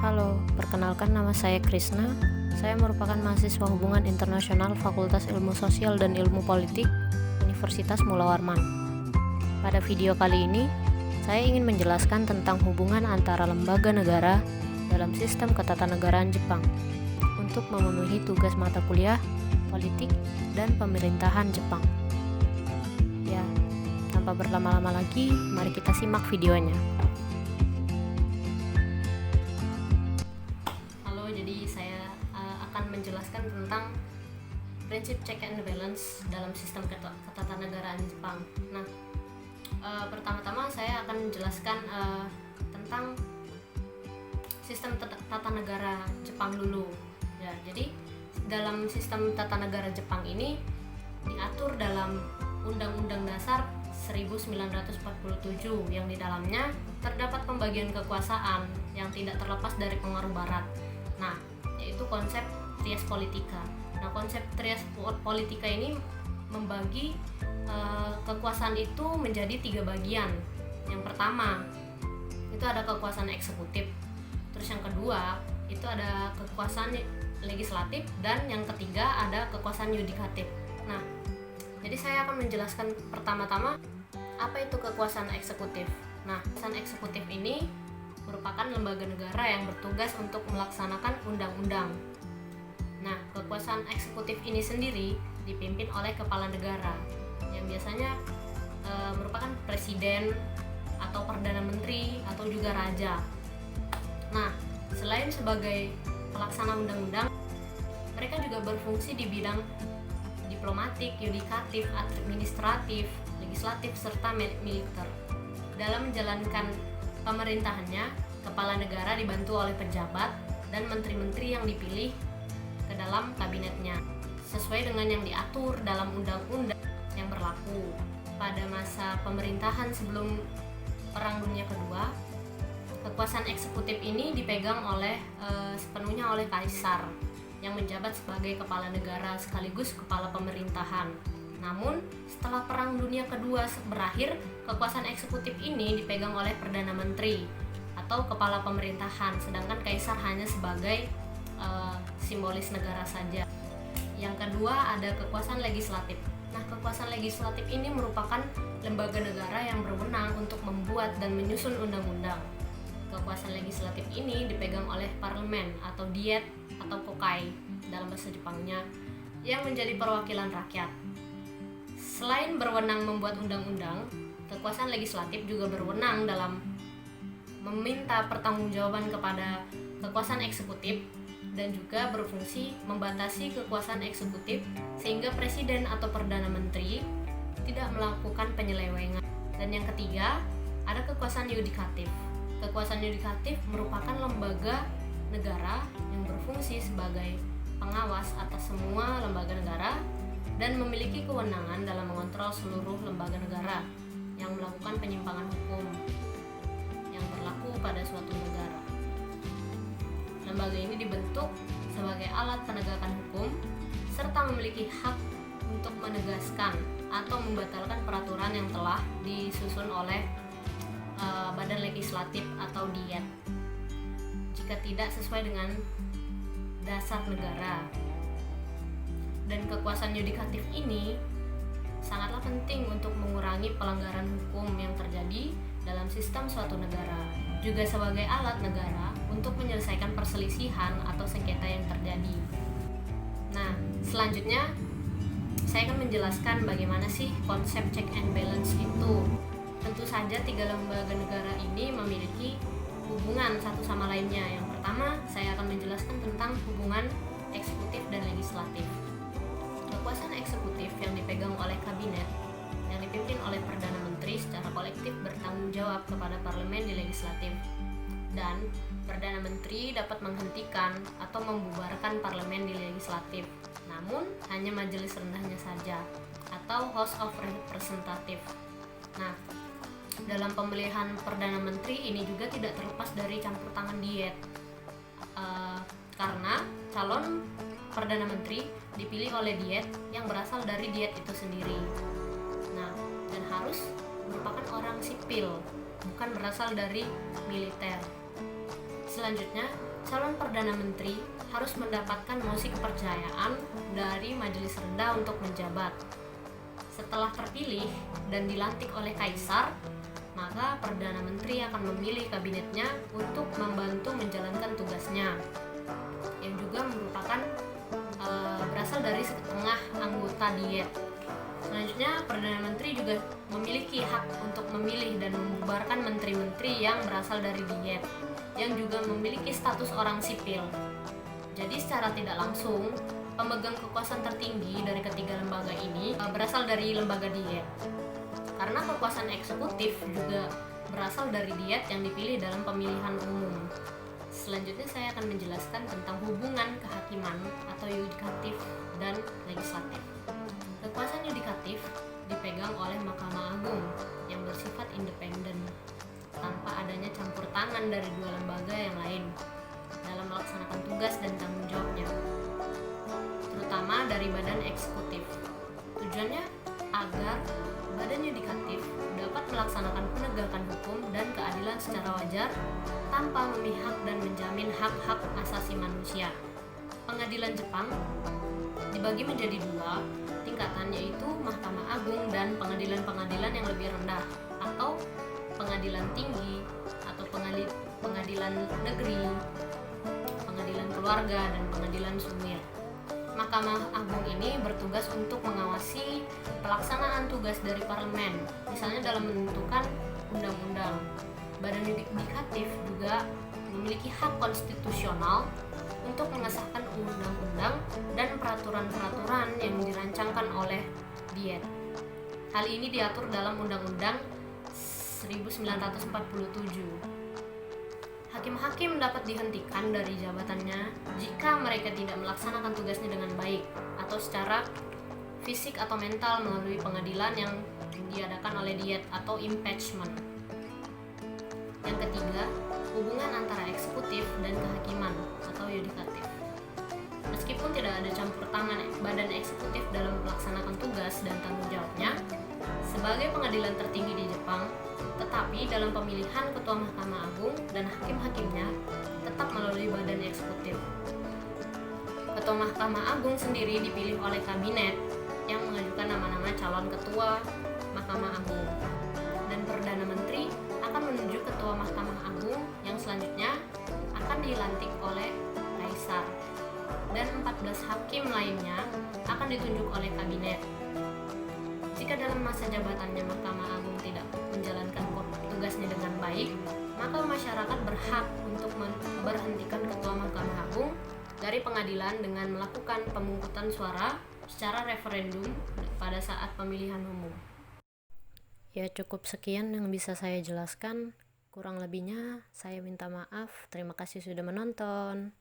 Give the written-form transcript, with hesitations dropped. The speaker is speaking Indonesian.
Halo, perkenalkan nama saya Krisna. Saya merupakan mahasiswa Hubungan Internasional Fakultas Ilmu Sosial dan Ilmu Politik Universitas Mula Warman. Pada video kali ini, saya ingin menjelaskan tentang hubungan antara lembaga negara dalam sistem ketatanegaraan Jepang untuk memenuhi tugas mata kuliah, politik, dan pemerintahan Jepang. Ya, tanpa berlama-lama lagi, mari kita simak videonya. Akan menjelaskan tentang prinsip check and balance dalam sistem ketatanegaraan Jepang. Nah, pertama-tama saya akan menjelaskan tentang sistem tata negara Jepang dulu. Ya, jadi dalam sistem tata negara Jepang ini diatur dalam Undang-Undang Dasar 1947 yang di dalamnya terdapat pembagian kekuasaan yang tidak terlepas dari pengaruh Barat. Nah, yaitu konsep trias politika. Nah, konsep trias politika ini membagi kekuasaan itu menjadi 3 bagian. Yang pertama itu ada kekuasaan eksekutif, terus yang kedua itu ada kekuasaan legislatif, dan yang ketiga ada kekuasaan yudikatif. Nah, jadi saya akan menjelaskan pertama-tama apa itu kekuasaan eksekutif. Nah, kekuasaan eksekutif ini merupakan lembaga negara yang bertugas untuk melaksanakan undang-undang. Nah, kekuasaan eksekutif ini sendiri dipimpin oleh kepala negara yang biasanya merupakan presiden atau perdana menteri atau juga raja. Nah, selain sebagai pelaksana undang-undang, mereka juga berfungsi di bidang diplomatik, yudikatif, administratif, legislatif, serta militer. Dalam menjalankan pemerintahannya, kepala negara dibantu oleh pejabat dan menteri-menteri yang dipilih ke dalam kabinetnya sesuai dengan yang diatur dalam undang-undang yang berlaku. Pada masa pemerintahan sebelum Perang Dunia Kedua, kekuasaan eksekutif ini dipegang sepenuhnya oleh kaisar yang menjabat sebagai kepala negara sekaligus kepala pemerintahan. Namun, setelah Perang Dunia Kedua berakhir, kekuasaan eksekutif ini dipegang oleh Perdana Menteri atau kepala pemerintahan, sedangkan kaisar hanya sebagai simbolis negara saja. Yang kedua ada kekuasaan legislatif. Nah, kekuasaan legislatif ini merupakan lembaga negara yang berwenang untuk membuat dan menyusun undang-undang. Kekuasaan legislatif ini dipegang oleh parlemen atau diet atau kokai dalam bahasa Jepangnya, yang menjadi perwakilan rakyat. Selain berwenang membuat undang-undang, kekuasaan legislatif juga berwenang dalam meminta pertanggungjawaban kepada kekuasaan eksekutif dan juga berfungsi membatasi kekuasaan eksekutif sehingga presiden atau perdana menteri tidak melakukan penyelewengan. Dan yang ketiga, ada kekuasaan yudikatif. Kekuasaan yudikatif merupakan lembaga negara yang berfungsi sebagai pengawas atas semua lembaga negara dan memiliki kewenangan dalam mengontrol seluruh lembaga negara yang melakukan penyimpangan hukum yang berlaku pada suatu negara. Lembaga ini dibentuk sebagai alat penegakan hukum serta memiliki hak untuk menegaskan atau membatalkan peraturan yang telah disusun oleh badan legislatif atau diet jika tidak sesuai dengan dasar negara. Dan kekuasaan yudikatif ini sangatlah penting untuk mengurangi pelanggaran hukum yang terjadi dalam sistem suatu negara, juga sebagai alat negara untuk menyelesaikan perselisihan atau sengketa yang terjadi. Nah, selanjutnya saya akan menjelaskan bagaimana sih konsep check and balance itu. Tentu saja 3 lembaga negara ini memiliki hubungan satu sama lainnya. Yang pertama, saya akan menjelaskan tentang hubungan eksekutif dan legislatif. Kekuasaan eksekutif yang dipegang oleh kabinet yang dipimpin oleh Perdana Menteri secara kolektif bertanggung jawab kepada parlemen di legislatif, dan Perdana Menteri dapat menghentikan atau membubarkan parlemen di legislatif, namun hanya majelis rendahnya saja atau House of Representative. Nah, dalam pemilihan Perdana Menteri ini juga tidak terlepas dari campur tangan diet, karena calon Perdana Menteri dipilih oleh diet yang berasal dari diet itu sendiri. Nah, dan harus merupakan orang sipil, bukan berasal dari militer. Selanjutnya, calon Perdana Menteri harus mendapatkan mosi kepercayaan dari Majelis Rendah untuk menjabat. Setelah terpilih dan dilantik oleh Kaisar, maka Perdana Menteri akan memilih kabinetnya untuk membantu menjalankan tugasnya, yang juga merupakan berasal dari setengah anggota Diet. Selanjutnya, Perdana Menteri juga memiliki hak untuk memilih dan membubarkan menteri-menteri yang berasal dari Diet, yang juga memiliki status orang sipil. Jadi secara tidak langsung, pemegang kekuasaan tertinggi dari ketiga lembaga ini berasal dari lembaga Diet. Karena kekuasaan eksekutif juga berasal dari Diet yang dipilih dalam pemilihan umum. Selanjutnya saya akan menjelaskan tentang hubungan kehakiman atau yudikatif dan legislatif. Kekuasaan yudikatif dipegang oleh Mahkamah Agung yang bersifat independen tanpa adanya campur tangan dari dua lembaga yang lain dalam melaksanakan tugas dan tanggung jawabnya, terutama dari badan eksekutif. Tujuannya agar badan yudikatif dapat melaksanakan penegakan hukum dan keadilan secara wajar tanpa memihak dan menjamin hak-hak asasi manusia. Pengadilan Jepang dibagi menjadi dua tingkatan, yaitu Mahkamah Agung dan pengadilan-pengadilan yang lebih rendah atau pengadilan tinggi atau pengadilan negeri, pengadilan keluarga, dan pengadilan sumir. Mahkamah Agung ini bertugas untuk mengawasi pelaksanaan tugas dari parlemen, misalnya dalam menentukan undang-undang. Badan yudikatif juga memiliki hak konstitusional untuk mengesahkan undang-undang dan peraturan-peraturan yang dirancangkan oleh Diet. Hal ini diatur dalam Undang-Undang 1947. Hakim-hakim dapat dihentikan dari jabatannya jika mereka tidak melaksanakan tugasnya dengan baik atau secara fisik atau mental melalui pengadilan yang diadakan oleh Diet atau impeachment. Yang ketiga, hubungan antara eksekutif dan kehakiman atau yudikatif. Meskipun tidak ada campur tangan badan eksekutif dalam melaksanakan tugas dan tanggung jawabnya sebagai pengadilan tertinggi di Jepang, tetapi dalam pemilihan ketua Mahkamah Agung dan hakim-hakimnya tetap melalui badan eksekutif. Ketua Mahkamah Agung sendiri dipilih oleh kabinet yang mengajukan nama-nama calon ketua Mahkamah Agung, dan Perdana Menteri akan menunjuk ketua Mahkamah Agung yang selanjutnya akan dilantik oleh Kaisar, dan 14 hakim lainnya akan ditunjuk oleh kabinet. Jika dalam masa jabatannya Mahkamah Agung tidak menjalankan tugasnya dengan baik, maka masyarakat berhak untuk memberhentikan ketua Mahkamah Agung dari pengadilan dengan melakukan pemungutan suara secara referendum pada saat pemilihan umum. Ya, cukup sekian yang bisa saya jelaskan. Kurang lebihnya saya minta maaf. Terima kasih sudah menonton.